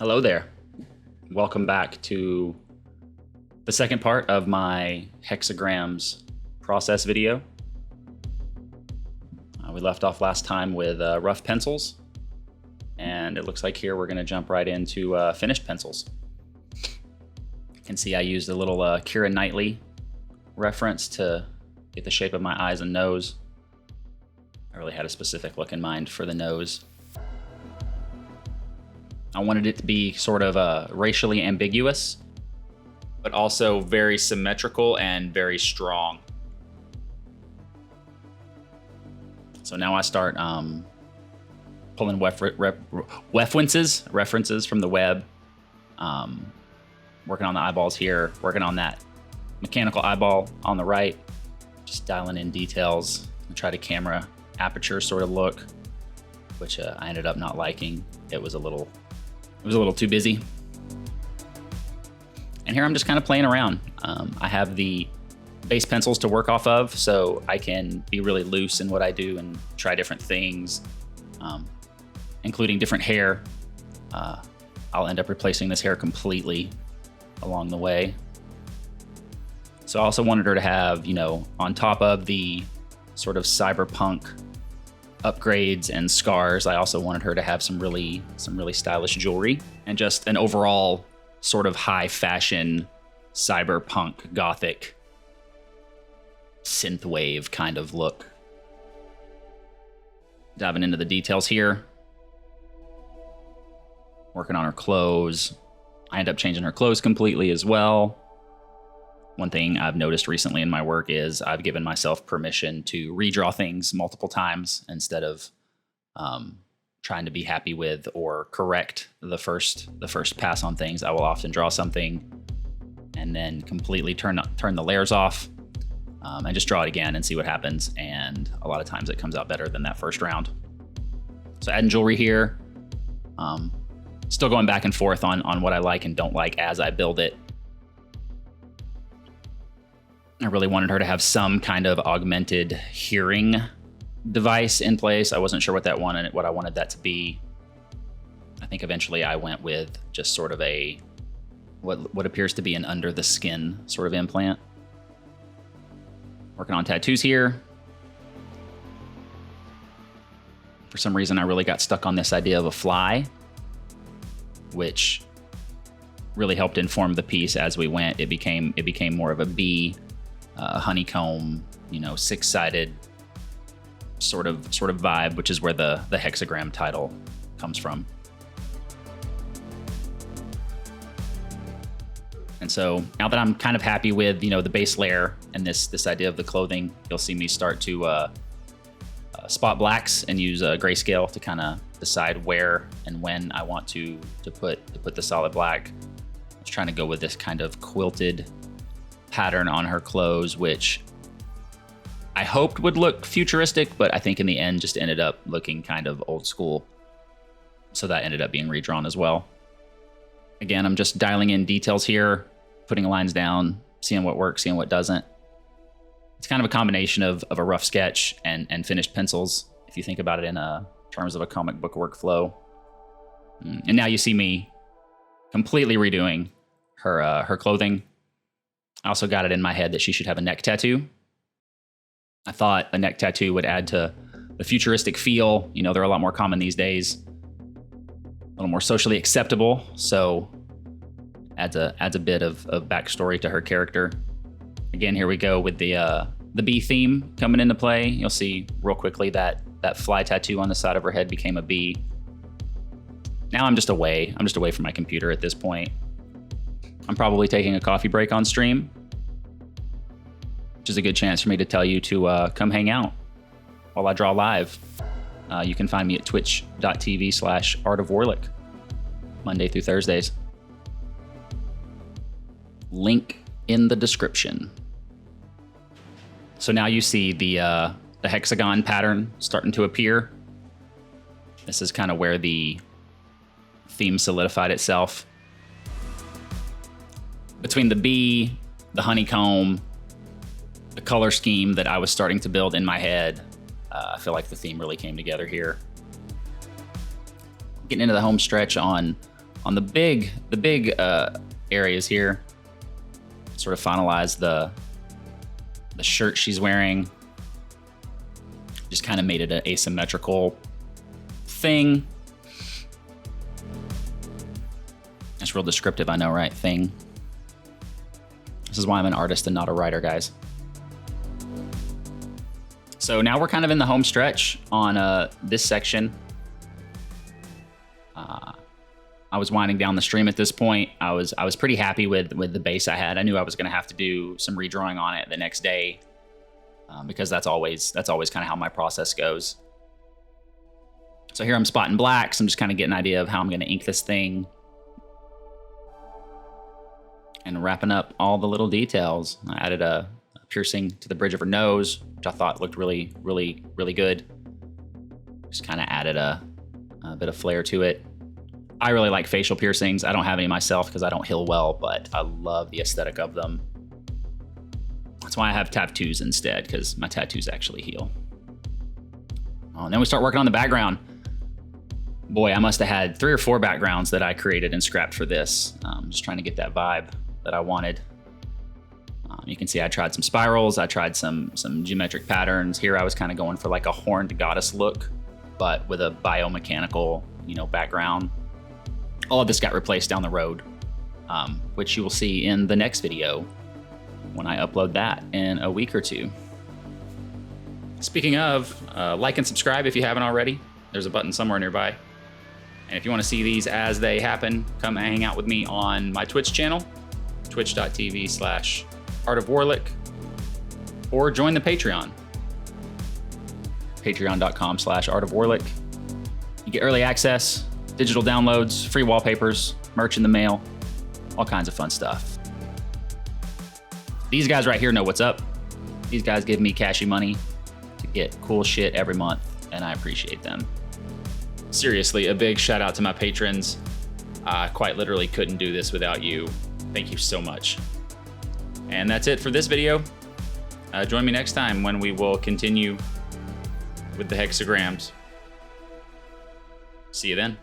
Hello there. Welcome back to the second part of my Hexagrams process video. We left off last time with rough pencils, and it looks like here we're going to jump right into finished pencils. You can see I used a little Keira Knightley reference to get the shape of my eyes and nose. I really had a specific look in mind for the nose. I wanted it to be sort of racially ambiguous, but also very symmetrical and very strong. So now I start pulling references from the web, working on the eyeballs here, working on that mechanical eyeball on the right, just dialing in details and try to camera aperture sort of look, which I ended up not liking. It was a little too busy. And here I'm just kind of playing around. I have the base pencils to work off of, so I can be really loose in what I do and try different things, including different hair. I'll end up replacing this hair completely along the way. So I also wanted her to have, on top of the sort of cyberpunk upgrades and scars, I also wanted her to have some really stylish jewelry and just an overall sort of high fashion cyberpunk gothic synthwave kind of look. Diving into the details here, working on her clothes. I end up changing her clothes completely as well. One thing I've noticed recently in my work is I've given myself permission to redraw things multiple times instead of trying to be happy with or correct the first pass on things. I will often draw something and then completely turn the layers off and just draw it again and see what happens. And a lot of times it comes out better than that first round. So adding jewelry here, still going back and forth on what I like and don't like as I build it. I really wanted her to have some kind of augmented hearing device in place. I wasn't sure what I wanted that to be. I think eventually I went with just sort of what appears to be an under the skin sort of implant. Working on tattoos here. For some reason, I really got stuck on this idea of a fly, which really helped inform the piece as we went. It became more of a bee. Honeycomb, six-sided sort of vibe, which is where the hexagram title comes from. And so now that I'm kind of happy with the base layer and this idea of the clothing, you'll see me start to spot blacks and use a grayscale to kind of decide where and when I want to put the solid black. I was trying to go with this kind of quilted pattern on her clothes, which I hoped would look futuristic, but I think in the end just ended up looking kind of old school. So that ended up being redrawn as well. Again, I'm just dialing in details here, putting lines down, seeing what works, seeing what doesn't. It's kind of a combination of a rough sketch and finished pencils, if you think about it in terms of a comic book workflow. And now you see me completely redoing her clothing. I also got it in my head that she should have a neck tattoo. I thought a neck tattoo would add to the futuristic feel. They're a lot more common these days. A little more socially acceptable, so adds a bit of backstory to her character. Again, here we go with the bee theme coming into play. You'll see real quickly that fly tattoo on the side of her head became a bee. Now I'm just away from my computer at this point. I'm probably taking a coffee break on stream, which is a good chance for me to tell you to come hang out while I draw live. You can find me at twitch.tv/artofwarlick, Monday through Thursdays. Link in the description. So now you see the hexagon pattern starting to appear. This is kind of where the theme solidified itself. Between the bee, the honeycomb, the color scheme that I was starting to build in my head, I feel like the theme really came together here. Getting into the home stretch on on the big areas here, sort of finalize the shirt she's wearing. Just kind of made it an asymmetrical thing. That's real descriptive, I know, right? Thing. This is why I'm an artist and not a writer, guys. So now we're kind of in the home stretch on this section. I was winding down the stream at this point. I was pretty happy with the base I had. I knew I was going to have to do some redrawing on it the next day, because that's always kind of how my process goes. So here I'm spotting blacks. I'm just kind of getting an idea of how I'm going to ink this thing, and wrapping up all the little details. I added a piercing to the bridge of her nose, which I thought looked really good. Just kind of added a bit of flair to it. I really like facial piercings. I don't have any myself because I don't heal well, but I love the aesthetic of them. That's why I have tattoos instead, because my tattoos actually heal. Oh, and then we start working on the background. Boy, I must have had 3 or 4 backgrounds that I created and scrapped for this. Just trying to get that vibe that I wanted. You can see I tried some spirals. I tried some geometric patterns. Here I was kind of going for like a horned goddess look, but with a biomechanical, background. All of this got replaced down the road, which you will see in the next video when I upload that in a week or 2. Speaking of, like and subscribe if you haven't already. There's a button somewhere nearby. And if you want to see these as they happen, come hang out with me on my Twitch channel, twitch.tv/artofwarlick, or join the Patreon, patreon.com/artofwarlick. You get early access, digital downloads, free wallpapers, merch in the mail, all kinds of fun stuff. These guys right here know what's up. These guys give me cashy money to get cool shit every month, and I appreciate them. Seriously, a big shout out to my patrons. I quite literally couldn't do this without you. Thank you so much. And that's it for this video. Join me next time when we will continue with the hexagrams. See you then.